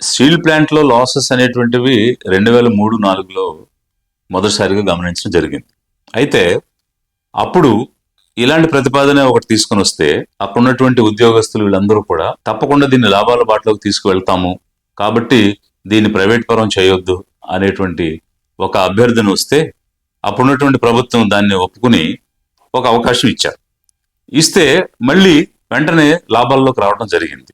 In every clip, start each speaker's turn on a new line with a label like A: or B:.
A: Steel ప్లాంట్లో losses అనేటువంటివి 2003-4లో మొదటిసారిగా గమనించడం జరిగింది. అయితే అప్పుడు ఇలాంటి ప్రతిపాదన ఒకటి తీసుకొని వస్తే అక్కడ ఉన్నటువంటి ఉద్యోగస్తులు వీళ్ళందరూ కూడా తప్పకుండా దీన్ని లాభాల బాటలోకి తీసుకువెళ్తాము, కాబట్టి దీన్ని ప్రైవేట్ పరం చేయొద్దు అనేటువంటి ఒక అభ్యర్థన వస్తే అప్పుడున్నటువంటి ప్రభుత్వం దాన్ని ఒప్పుకుని ఒక అవకాశం ఇచ్చారు. ఇస్తే మళ్ళీ వెంటనే లాభాల్లోకి రావడం జరిగింది.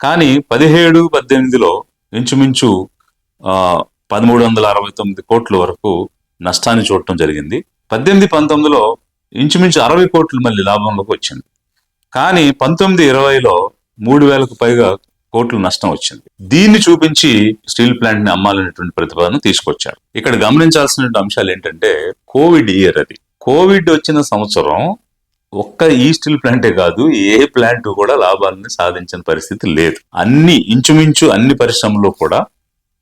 A: కానీ 17-18లో ఇంచుమించు 1369 కోట్ల వరకు నష్టాన్ని చూడటం జరిగింది. 18-19లో ఇంచుమించు 60 కోట్లు మళ్ళీ లాభంలోకి వచ్చింది. కానీ 19-20లో 3000కు పైగా కోట్లు నష్టం వచ్చింది. దీన్ని చూపించి స్టీల్ ప్లాంట్ ని అమ్మాలనేటువంటి ప్రతిపాదన తీసుకొచ్చారు. ఇక్కడ గమనించాల్సిన అంశాలు ఏంటంటే, కోవిడ్ ఇయర్ అది. కోవిడ్ వచ్చిన సంవత్సరం ఒక్క ఈ స్టీల్ ప్లాంటే కాదు, ఏ ప్లాంట్ కూడా లాభాలని సాధించిన పరిస్థితి లేదు. ఇంచుమించు అన్ని పరిశ్రమల్లో కూడా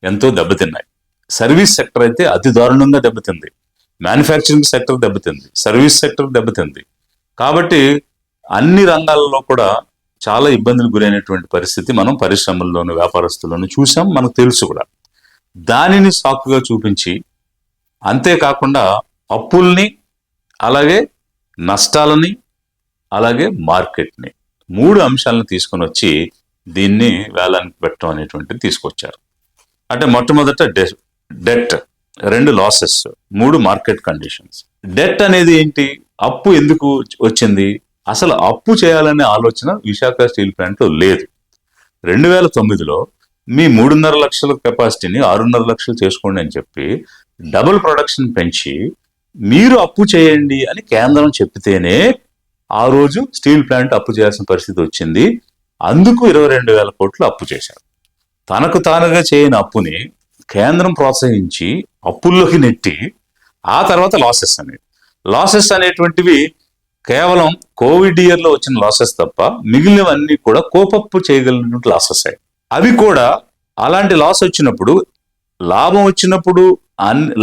A: ఎంతో దెబ్బతిన్నాయి. సర్వీస్ సెక్టర్ అయితే అతి దారుణంగా దెబ్బతింది, మ్యానుఫ్యాక్చరింగ్ సెక్టర్ దెబ్బతింది, సర్వీస్ సెక్టర్ దెబ్బతింది. కాబట్టి అన్ని రంగాల్లో కూడా చాలా ఇబ్బందులు గురైనటువంటి పరిస్థితి మనం పరిశ్రమల్లోను వ్యాపారస్తుల్లోనూ చూసాం, మనకు తెలుసు కూడా. దానిని సాకుగా చూపించి, అంతేకాకుండా అప్పుల్ని, అలాగే నష్టాలని, అలాగే మార్కెట్ని, 3 అంశాలను తీసుకొని వచ్చి దీన్ని వేలానికి పెట్టడం అనేటువంటిది తీసుకొచ్చారు. అంటే మొట్టమొదట debt, 2 losses, 3 market conditions. Debt అనేది ఏంటి? అప్పు ఎందుకు వచ్చింది? అసలు అప్పు చేయాలనే ఆలోచన విశాఖ స్టీల్ ప్లాంట్ లో లేదు. 2009లో మీ 3.5 లక్షల కెపాసిటీని 6.5 లక్షలు చేసుకోండి అని చెప్పి డబుల్ ప్రొడక్షన్ పెంచి మీరు అప్పు చేయండి అని కేంద్రం చెప్తేనే ఆ రోజు స్టీల్ ప్లాంట్ అప్పు చేయాల్సిన పరిస్థితి వచ్చింది. అందుకు 22,000 కోట్లు అప్పు చేశారు. తనకు తానుగా చేయని అప్పుని కేంద్రం ప్రోత్సహించి అప్పుల్లోకి నెట్టి ఆ తర్వాత లాసెస్ అనేటువంటివి కేవలం కోవిడ్ ఇయర్ లో వచ్చిన లాసెస్ తప్ప మిగిలినవన్నీ కూడా కోపప్పు చేయగలిగినటువంటి లాసెస్ అయ్యాయి. అవి కూడా అలాంటి లాస్ వచ్చినప్పుడు, లాభం వచ్చినప్పుడు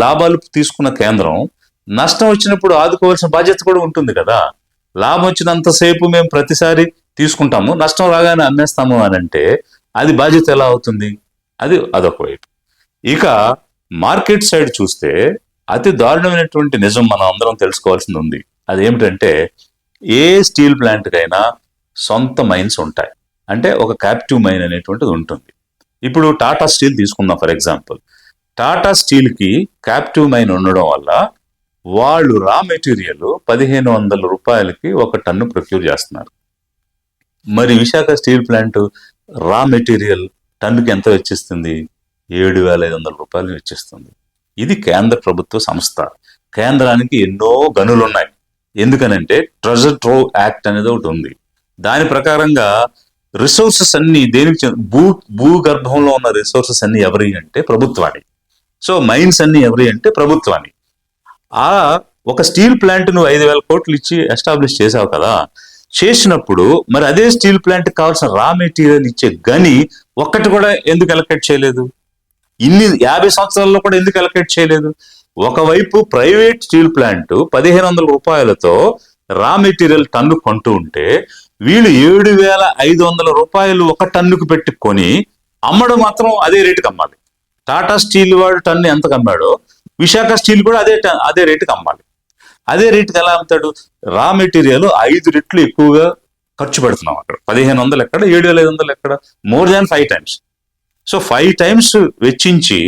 A: లాభాలు తీసుకున్న కేంద్రం నష్టం వచ్చినప్పుడు ఆదుకోవాల్సిన బాధ్యత కూడా ఉంటుంది కదా. లాభం వచ్చినంతసేపు మేము ప్రతిసారి తీసుకుంటాము, నష్టం రాగానే అమ్మేస్తాము అని అంటే అది బాధ్యత ఎలా అవుతుంది? అదొక వైపు. ఇక మార్కెట్ సైడ్ చూస్తే అతి దారుణమైనటువంటి నిజం మనం అందరం తెలుసుకోవాల్సింది ఉంది. అదేమిటంటే, ఏ స్టీల్ ప్లాంట్కైనా సొంత మైన్స్ ఉంటాయి. అంటే ఒక క్యాప్టివ్ మైన్ అనేటువంటిది ఉంటుంది. ఇప్పుడు టాటా స్టీల్ తీసుకుందాం ఫర్ ఎగ్జాంపుల్. టాటా స్టీల్ కి క్యాప్టివ్ మైన్ ఉండడం వల్ల వాళ్ళు రా మెటీరియల్ 1,500 రూపాయలకి 1 టన్ను ప్రొక్యూర్ చేస్తున్నారు. మరి Visakha steel plant raw material టన్నుకి ఎంత వెచ్చిస్తుంది? 7,500 రూపాయలు వెచ్చిస్తుంది. ఇది కేంద్ర ప్రభుత్వ సంస్థ. కేంద్రానికి ఎన్నో గనులు ఉన్నాయి. ఎందుకనంటే ట్రెజర్ ట్రోవ్ యాక్ట్ అనేది ఒకటి ఉంది. దాని ప్రకారంగా రిసోర్సెస్ అన్ని దేనికి, భూగర్భంలో ఉన్న రిసోర్సెస్ అన్ని ఎవరి అంటే ప్రభుత్వానికి. సో మైన్స్ అన్ని ఎవరి అంటే ప్రభుత్వానికి. ఒక స్టీల్ ప్లాంట్ నువ్వు 5,000 కోట్లు ఇచ్చి ఎస్టాబ్లిష్ చేసావు కదా. చేసినప్పుడు మరి అదే స్టీల్ ప్లాంట్ కావాల్సిన రా మెటీరియల్ ఇచ్చే గని ఒక్కటి కూడా ఎందుకు అలొకేట్ చేయలేదు? 50 సంవత్సరాల్లో కూడా ఎందుకు అలొకేట్ చేయలేదు? ఒకవైపు ప్రైవేట్ స్టీల్ ప్లాంట్ 1,500 రూపాయలతో రా మెటీరియల్ టన్ను కొంటూ ఉంటే, వీళ్ళు 7,500 రూపాయలు 1 టన్నుకు పెట్టుకొని అమ్మడం మాత్రం అదే రేటుకి అమ్మాలి. టాటా స్టీల్ వాడు టన్ను ఎంతకు అమ్మాడో విశాఖ స్టీల్ కూడా అదే రేటుకి అమ్మాలి. అదే రేటుకి ఎలా అమ్ముతాడు? రా మెటీరియల్ 5 రెట్లు ఎక్కువగా ఖర్చు పెడుతున్నాం అక్కడ. 1,500 ఎక్కడ, 7,500 ఎక్కడ? More than 5 times. So 5 times వెచ్చించి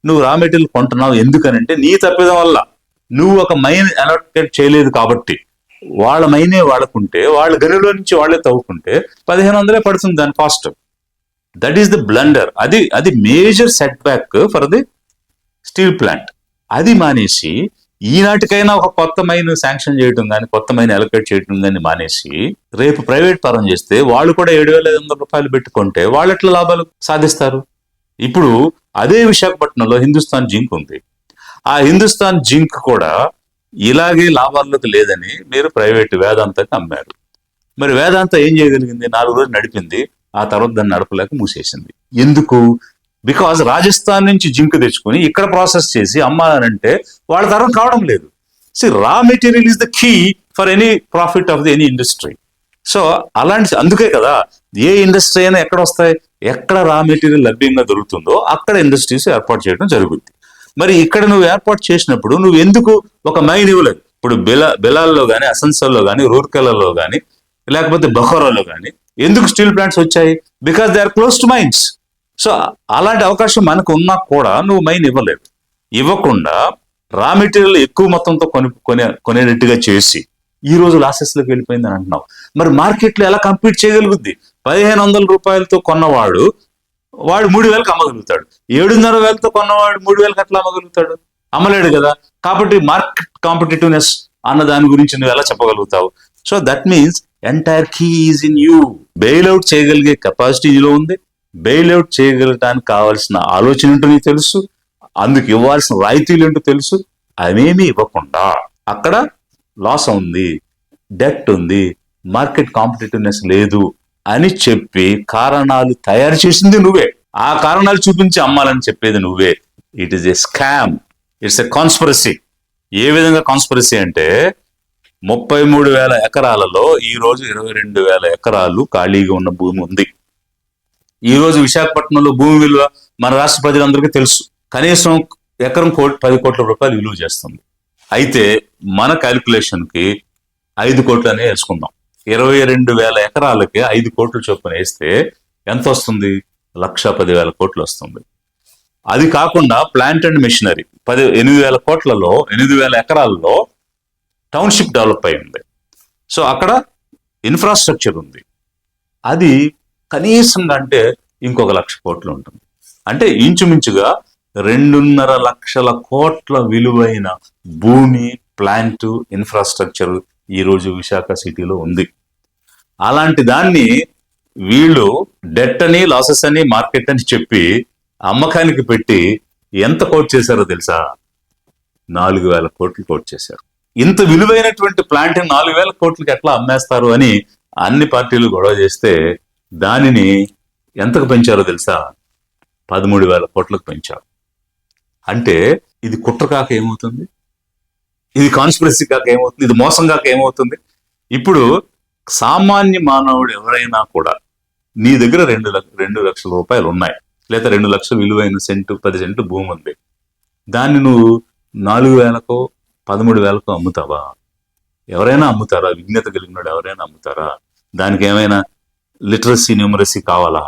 A: నువ్వు రా మెటీరియల్ కొంటున్నావు. ఎందుకనంటే నీ తప్పిదం వల్ల నువ్వు ఒక మైన్ అలొకేట్ చేయలేదు కాబట్టి. వాళ్ళ మైనే వాడుకుంటే, వాళ్ళ గనిలో నుంచి వాళ్ళే తవ్వుకుంటే 1,500 పడుతుంది దాని cost. That is the blunder. అది major setback for the steel plant. అది మానేసి ఈనాటికైనా ఒక కొత్త మైన్ శాంక్షన్ చేయడం కానీ, కొత్త మైన్ అలొకేట్ చేయడం కానీ మానేసి రేపు ప్రైవేట్ పరం చేస్తే వాళ్ళు కూడా 7,500 రూపాయలు పెట్టుకుంటే వాళ్ళు ఎట్లా లాభాలు సాధిస్తారు? ఇప్పుడు అదే విశాఖపట్నంలో హిందుస్థాన్ జింక్ ఉంది. ఆ హిందుస్థాన్ జింక్ కూడా ఇలాగే లాభాల్లోకి లేదని మీరు ప్రైవేట్ వేదాంతకి అమ్మారు. మరి వేదాంత ఏం చేయగలిగింది? 4 రోజులు నడిపింది, ఆ తర్వాత దాన్ని నడపలేక మూసేసింది. ఎందుకు? బికాజ్ రాజస్థాన్ నుంచి జింక్ తెచ్చుకుని ఇక్కడ ప్రాసెస్ చేసి అమ్మాలనంటే వాళ్ళ తరం కావడం లేదు. Raw material is the key for any profit of the any industry. So అందుకే కదా ఏ ఇండస్ట్రీ అయినా ఎక్కడ వస్తాయి? ఎక్కడ రా మెటీరియల్ లభ్యంగా దొరుకుతుందో అక్కడ ఇండస్ట్రీస్ ఏర్పాటు చేయడం జరుగుద్ది. మరి ఇక్కడ నువ్వు ఏర్పాటు చేసినప్పుడు నువ్వు ఎందుకు ఒక మైన్ ఇవ్వలేదు? ఇప్పుడు బెలాల్లో కానీ, అసన్సోల్లో కానీ, రూర్కెలాలో కానీ, లేకపోతే బొఖారోలో కానీ ఎందుకు స్టీల్ ప్లాంట్స్ వచ్చాయి? Because they are close to mines. So అలాంటి అవకాశం మనకు ఉన్నా కూడా నువ్వు మైన్ ఇవ్వలేదు. ఇవ్వకుండా రా మెటీరియల్ ఎక్కువ మొత్తంతో కొనేటట్టుగా చేసి ఈ రోజు లాసెస్లోకి వెళ్ళిపోయిందని అంటున్నావు. మరి మార్కెట్లో ఎలా కంపీట్ చేయగలుగుద్ది? 1500 రూపాయలతో కొన్నవాడు 3000కి అమ్మగలుగుతాడు. 7,500తో కొన్నవాడు 3000కి ఎట్లా అమ్మగలుగుతాడు? అమ్మలేడు కదా. కాబట్టి మార్కెట్ కాంపిటేటివ్నెస్ అన్న దాని గురించి నువ్వు ఎలా చెప్పగలుగుతావు? So that means entire key is in you. Bailout చేయగలిగే కెపాసిటీ నీలో ఉంది. బెయిల్అవుట్ చేయగలటానికి కావాల్సిన ఆలోచన ఏంటో నీకు తెలుసు. అందుకు ఇవ్వాల్సిన రాయితీలు ఏంటో తెలుసు. అవేమీ ఇవ్వకుండా అక్కడ లాస్ ఉంది, డెట్ ఉంది, మార్కెట్ కాంపిటేటివ్నెస్ లేదు అని చెప్పి కారణాలు తయారు చేసింది నువ్వే. ఆ కారణాలు చూపించి అమ్మాలని చెప్పేది నువ్వే. It is a scam, it's a conspiracy. ఏ విధంగా కాన్స్పిరసీ అంటే 33,000 ఎకరాలలో ఈ రోజు 22,000 ఎకరాలు ఖాళీగా ఉన్న భూమి ఉంది. ఈ రోజు విశాఖపట్నంలో భూమి విలువ మన రాష్ట్ర ప్రజలందరికీ తెలుసు. కనీసం ఎకరం 10 కోట్ల రూపాయలు విలువ చేస్తుంది. అయితే మన క్యాలిక్యులేషన్ కి 5 కోట్లనే వేసుకుందాం. 22,000 ఎకరాలకి 5 కోట్ల చొప్పున వేస్తే ఎంత వస్తుంది? 1,10,000 కోట్లు వస్తుంది. అది కాకుండా ప్లాంట్ అండ్ మెషినరీ 8,000 కోట్లలో 8,000 ఎకరాల్లో టౌన్షిప్ డెవలప్ అయి ఉంది. సో అక్కడ ఇన్ఫ్రాస్ట్రక్చర్ ఉంది. అది కనీసంగా అంటే ఇంకొక 1,00,000 కోట్లు ఉంటుంది. అంటే ఇంచుమించుగా 2.5 లక్షల కోట్ల విలువైన భూమి, ప్లాంట్, ఇన్ఫ్రాస్ట్రక్చర్ ఈ రోజు విశాఖ సిటీలో ఉంది. అలాంటి దాన్ని వీళ్ళు డెట్ అని, లాసెస్ అని, మార్కెట్ అని చెప్పి అమ్మకానికి పెట్టి ఎంత కోట్ చేశారో తెలుసా? 4,000 కోట్లు కోట్ చేశారు. ఇంత విలువైనటువంటి ప్లాంట్ 4,000 కోట్లకి ఎట్లా అమ్మేస్తారు అని అన్ని పార్టీలు గొడవ చేస్తే దానిని ఎంతకు పెంచారో తెలుసా? 13,000 కోట్లకు పెంచారు. అంటే ఇది కుట్ర కాక ఏమవుతుంది? ఇది కాన్స్పిరసీ కాక ఏమవుతుంది? ఇది మోసం కాక ఏమవుతుంది? ఇప్పుడు సామాన్య మానవుడు ఎవరైనా కూడా నీ దగ్గర 2 లక్షల రూపాయలు ఉన్నాయి, లేదా 2 లక్షల విలువైన 10 సెంటు భూమి ఉంది. దాన్ని నువ్వు 4,000కో 13,000కో అమ్ముతావా? ఎవరైనా అమ్ముతారా? విజ్ఞత కలిగినాడు ఎవరైనా అమ్ముతారా? దానికి ఏమైనా లిటరసీ, న్యూమరసీ కావాలా?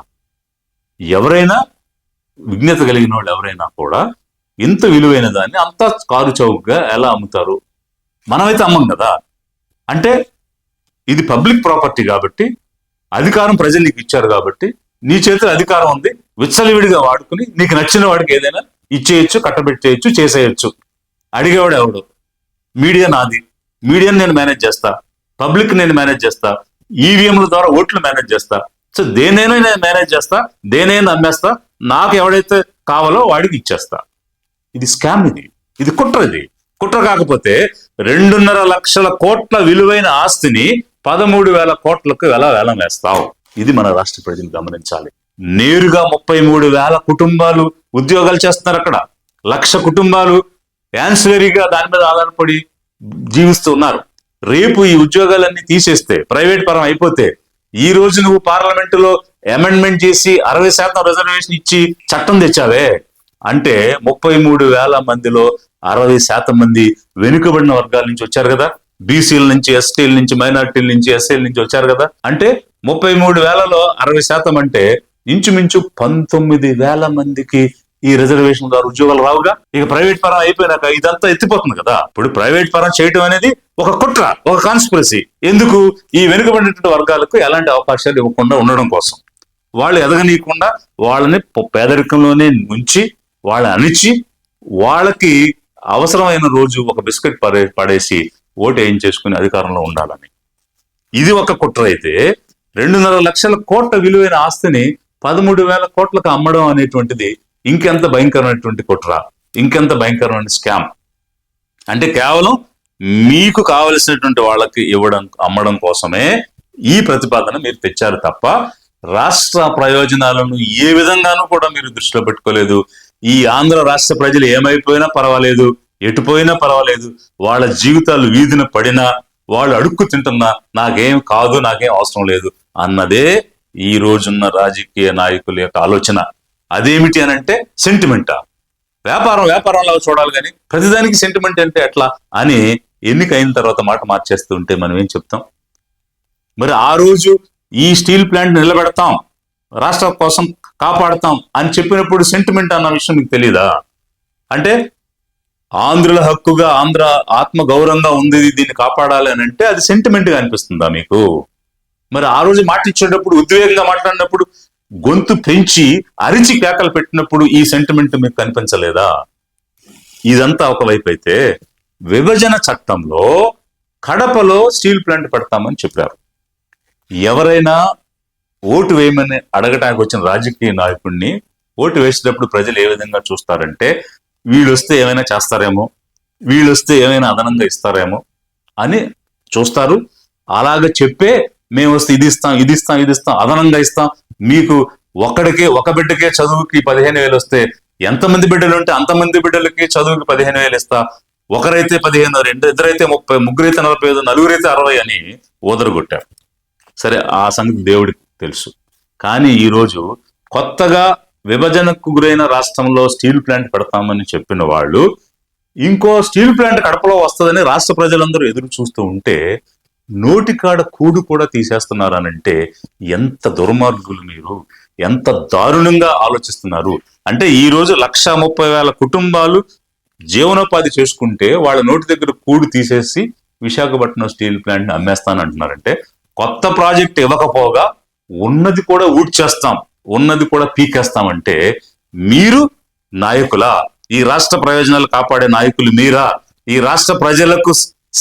A: ఎవరైనా విజ్ఞత కలిగిన వాళ్ళు ఎవరైనా కూడా ఇంత విలువైన దాన్ని అంత కారు చౌకగా ఎలా అమ్ముతారు? మనమైతే అమ్మం కదా. అంటే ఇది పబ్లిక్ ప్రాపర్టీ కాబట్టి, అధికారం ప్రజలు నీకు ఇచ్చారు కాబట్టి నీ చేతిలో అధికారం ఉంది. విచ్చలవిడిగా వాడుకుని నీకు నచ్చిన వాడికి ఏదైనా ఇచ్చేయచ్చు, కట్టబెట్టేయచ్చు, చేసేయచ్చు. అడిగేవాడు ఎవడు? మీడియా నాది, మీడియాని నేను మేనేజ్ చేస్తా, పబ్లిక్ నేను మేనేజ్ చేస్తా, ఈవీఎంల ద్వారా ఓట్లు మేనేజ్ చేస్తా. సో దేనైనా నేను మేనేజ్ చేస్తా, దేనైనా అమ్మేస్తా, నాకు ఎవడైతే కావాలో వాడికి ఇచ్చేస్తా. ఇది స్కామ్, ఇది కుట్ర. ఇది కుట్ర కాకపోతే 2.5 లక్షల కోట్ల విలువైన ఆస్తిని 13,000 కోట్లకు ఎలా వేలం వేస్తావు? ఇది మన రాష్ట్ర ప్రజలు గమనించాలి. నేరుగా 33,000 కుటుంబాలు ఉద్యోగాలు చేస్తున్నారు అక్కడ. 1,00,000 కుటుంబాలు యాన్సిలరీగా దాని మీద ఆధారపడి జీవిస్తున్నారు. రేపు ఈ ఉద్యోగాలన్నీ తీసేస్తే, ప్రైవేట్ పరం అయిపోతే, ఈ రోజు నువ్వు పార్లమెంటులో అమెండ్మెంట్ చేసి 60% రిజర్వేషన్ ఇచ్చి చట్టం తెచ్చావే అంటే 33,000 మందిలో 60% మంది వెనుకబడిన వర్గాల నుంచి వచ్చారు కదా. బీసీల నుంచి, ఎస్టీల నుంచి, మైనార్టీల నుంచి, ఎస్సీల నుంచి వచ్చారు కదా. అంటే 33,000లో 60% అంటే ఇంచుమించు 19,000 మందికి ఈ రిజర్వేషన్ ద్వారా ఉద్యోగాలు రావుగా. ఇక ప్రైవేట్ పరం అయిపోయినాక ఇదంతా ఎత్తిపోతుంది కదా. ఇప్పుడు ప్రైవేట్ పరం చేయడం అనేది ఒక కుట్ర, ఒక కాన్స్పిరసీ. ఎందుకు? ఈ వెనుకబడినటువంటి వర్గాలకు ఎలాంటి అవకాశాలు ఇవ్వకుండా ఉండడం కోసం, వాళ్ళు ఎదగనీయకుండా వాళ్ళని పేదరికంలోనే ఉంచి, వాళ్ళని అణిచి, వాళ్ళకి అవసరమైన రోజు ఒక బిస్కెట్ పడేసి ఓటు ఏం చేసుకుని అధికారంలో ఉండాలని. ఇది ఒక కుట్ర అయితే, 2.5 లక్షల కోట్ల విలువైన ఆస్తిని 13,000 కోట్లకు అమ్మడం అనేటువంటిది ఇంకెంత భయంకరమైనటువంటి కుట్ర, ఇంకెంత భయంకరమైన స్కామ్. అంటే కేవలం మీకు కావలసినటువంటి వాళ్ళకి అమ్మడం కోసమే ఈ ప్రతిపాదన మీరు తెచ్చారు తప్ప రాష్ట్ర ప్రయోజనాలను ఏ విధంగానూ కూడా మీరు దృష్టిలో పెట్టుకోలేదు. ఈ ఆంధ్ర రాష్ట్ర ప్రజలు ఏమైపోయినా పర్వాలేదు, ఎటుపోయినా పర్వాలేదు, వాళ్ళ జీవితాలు వీధిన పడినా, వాళ్ళు అడుక్కు తింటున్నా నాకేం కాదు, నాకేం అవసరం లేదు అన్నదే ఈ రోజున్న రాజకీయ నాయకుల యొక్క ఆలోచన అదేమిటి అని అంటే సెంటిమెంటా, వ్యాపారంలో చూడాలి కానీ ప్రతిదానికి సెంటిమెంట్ అంటే ఎట్లా అని ఎన్నికైన తర్వాత మాట మార్చేస్తూ ఉంటే మనం ఏం చెప్తాం? మరి ఆ రోజు ఈ స్టీల్ ప్లాంట్ నిలబెడతాం, రాష్ట్రం కోసం కాపాడతాం అని చెప్పినప్పుడు సెంటిమెంట్ అన్న విషయం మీకు తెలీదా? అంటే ఆంధ్రుల హక్కుగా, ఆంధ్ర ఆత్మ గౌరవంగా ఉంది, దీన్ని కాపాడాలి అని అంటే అది సెంటిమెంట్ గా అనిపిస్తుందా మీకు? మరి ఆ రోజు మాట్లాడేటప్పుడు, ఉద్వేగంగా మాట్లాడినప్పుడు, గొంతు పెంచి అరిచి కేకలు పెట్టినప్పుడు ఈ సెంటిమెంట్ మీకు కనిపించలేదా? ఇదంతా ఒకవైపు అయితే, విభజన చట్టంలో కడపలో స్టీల్ ప్లాంట్ పెడతామని చెప్పారు. ఎవరైనా ఓటు వేయమని అడగటానికి వచ్చిన రాజకీయ నాయకుడిని ఓటు వేసేటప్పుడు ప్రజలు ఏ విధంగా చూస్తారంటే, వీళ్ళు వస్తే ఏమైనా చేస్తారేమో, వీళ్ళు వస్తే ఏమైనా అదనంగా ఇస్తారేమో అని చూస్తారు. అలాగే చెప్పే మేము వస్తే ఇది ఇస్తాం, ఇది ఇస్తాం, ఇది ఇస్తాం, అదనంగా ఇస్తాం, మీకు ఒక బిడ్డకే చదువుకి 15,000 వస్తే ఎంతమంది బిడ్డలు ఉంటే అంతమంది బిడ్డలకి చదువుకి 15,000 ఇస్తా, ఒకరైతే 15, ఇద్దరైతే 30, ముగ్గురైతే 45, నలుగురైతే 60 అని ఓదరగొట్టారు. సరే, ఆ సంగతి దేవుడికి తెలుసు. కానీ ఈరోజు కొత్తగా విభజనకు గురైన రాష్ట్రంలో స్టీల్ ప్లాంట్ పెడతామని చెప్పిన వాళ్ళు ఇంకో స్టీల్ ప్లాంట్ కడపలో వస్తుందని రాష్ట్ర ప్రజలందరూ ఎదురు చూస్తూ ఉంటే నోటికాడ కూడు కూడా తీసేస్తున్నారనంటే ఎంత దుర్మార్గులు మీరు, ఎంత దారుణంగా ఆలోచిస్తున్నారు అంటే, ఈ రోజు 130,000 కుటుంబాలు జీవనోపాధి చేసుకుంటే వాళ్ళ నోటి దగ్గర కూడు తీసేసి విశాఖపట్నం స్టీల్ ప్లాంట్ ని అమ్మేస్తానంటున్నారంటే, కొత్త ప్రాజెక్ట్ ఇవ్వకపోగా ఉన్నది కూడా ఊడ్చేస్తాం, ఉన్నది కూడా పీకేస్తామంటే మీరు నాయకులా? ఈ రాష్ట్ర ప్రయోజనాలు కాపాడే నాయకులు మీరా? ఈ రాష్ట్ర ప్రజలకు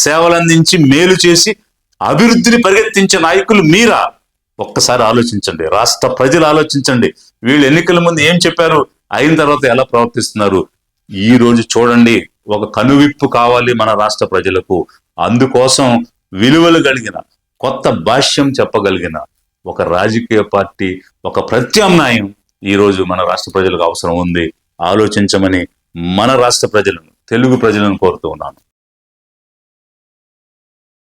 A: సేవలందించి మేలు చేసి అభివృద్ధిని పరిగెత్తించే నాయకులు మీరా? ఒక్కసారి ఆలోచించండి, రాష్ట్ర ప్రజలు ఆలోచించండి. వీళ్ళు ఎన్నికల ముందు ఏం చెప్పారు, అయిన తర్వాత ఎలా ప్రవర్తిస్తున్నారు ఈ రోజు చూడండి. ఒక కనువిప్పు కావాలి మన రాష్ట్ర ప్రజలకు. అందుకోసం విలువలు కలిగిన, కొత్త భాష్యం చెప్పగలిగిన ఒక రాజకీయ పార్టీ, ఒక ప్రత్యామ్నాయం ఈ రోజు మన రాష్ట్ర ప్రజలకు అవసరం ఉంది. ఆలోచించమని మన రాష్ట్ర ప్రజలను, తెలుగు ప్రజలను కోరుతూ ఉన్నాను.